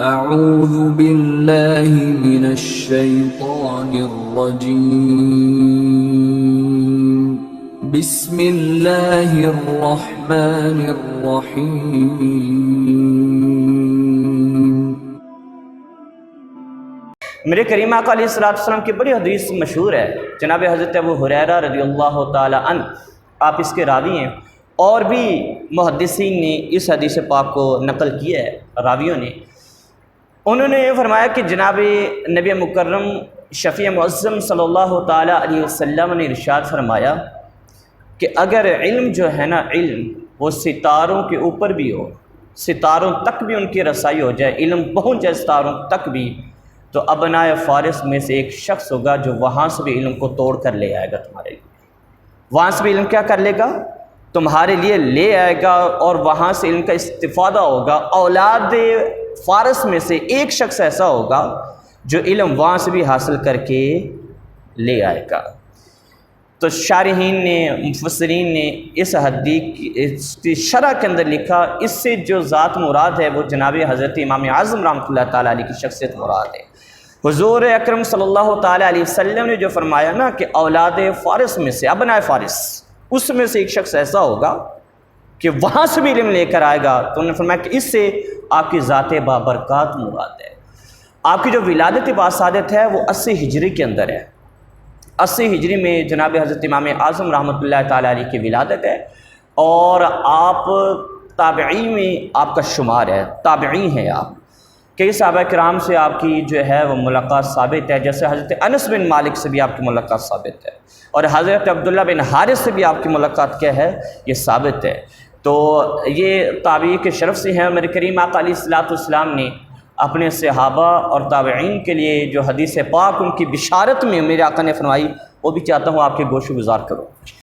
اعوذ باللہ من الشیطان الرجیم بسم اللہ الرحمن الرحیم۔ میرے کریم آقا علیہ السلام کی بڑی حدیث مشہور ہے، جناب حضرت ابو ہریرہ رضی اللہ تعالی عنہ آپ اس کے راوی ہیں، اور بھی محدثین نے اس حدیث پاک کو نقل کیا ہے راویوں نے۔ انہوں نے فرمایا کہ جناب نبی مکرم شفیع معظم صلی اللہ تعالی علیہ وسلم نے ارشاد فرمایا کہ اگر علم جو ہے نا، علم وہ ستاروں کے اوپر بھی ہو، ستاروں تک بھی ان کی رسائی ہو جائے، علم پہنچ جائے ستاروں تک بھی، تو ابنائے فارس میں سے ایک شخص ہوگا جو وہاں سے بھی علم کو توڑ کر لے آئے گا تمہارے لیے، وہاں سے بھی علم کیا کر لے گا، تمہارے لیے لے آئے گا، اور وہاں سے علم کا استفادہ ہوگا۔ اولاد فارس میں سے ایک شخص ایسا ہوگا جو علم وہاں سے بھی حاصل کر کے لے آئے گا۔ تو شارحین نے، مفسرین نے اس حدیث کی شرح کے اندر لکھا، اس سے جو ذات مراد ہے وہ جناب حضرت امام اعظم رحمۃ اللہ تعالیٰ علیہ کی شخصیت مراد ہے۔ حضور اکرم صلی اللہ تعالیٰ علیہ وسلم نے جو فرمایا نا کہ اولاد فارس میں سے، ابنائے فارس، اس میں سے ایک شخص ایسا ہوگا کہ وہاں سے بھی علم لے کر آئے گا، تو انہوں نے فرمایا کہ اس سے آپ کی ذات بابرکات مراد ہے۔ آپ کی جو ولادت باسعادت ہے وہ 80 ہجری کے اندر ہے۔ 80 ہجری میں جناب حضرت امام اعظم رحمۃ اللہ تعالیٰ علیہ کی ولادت ہے، اور آپ تابعی میں آپ کا شمار ہے، تابعی ہیں آپ۔ کئی صحابہ کرام سے آپ کی جو ہے وہ ملاقات ثابت ہے، جیسے حضرت انس بن مالک سے بھی آپ کی ملاقات ثابت ہے، اور حضرت عبداللہ بن حارث سے بھی آپ کی ملاقات کیا ہے، یہ ثابت ہے۔ تو یہ تابعی کے شرف سے ہیں۔ میرے کریم آقا علیہ السلام نے اپنے صحابہ اور تابعین کے لیے جو حدیث پاک ان کی بشارت میں میرے آقا نے فرمائی، وہ بھی چاہتا ہوں آپ کے گوش گزار کرو۔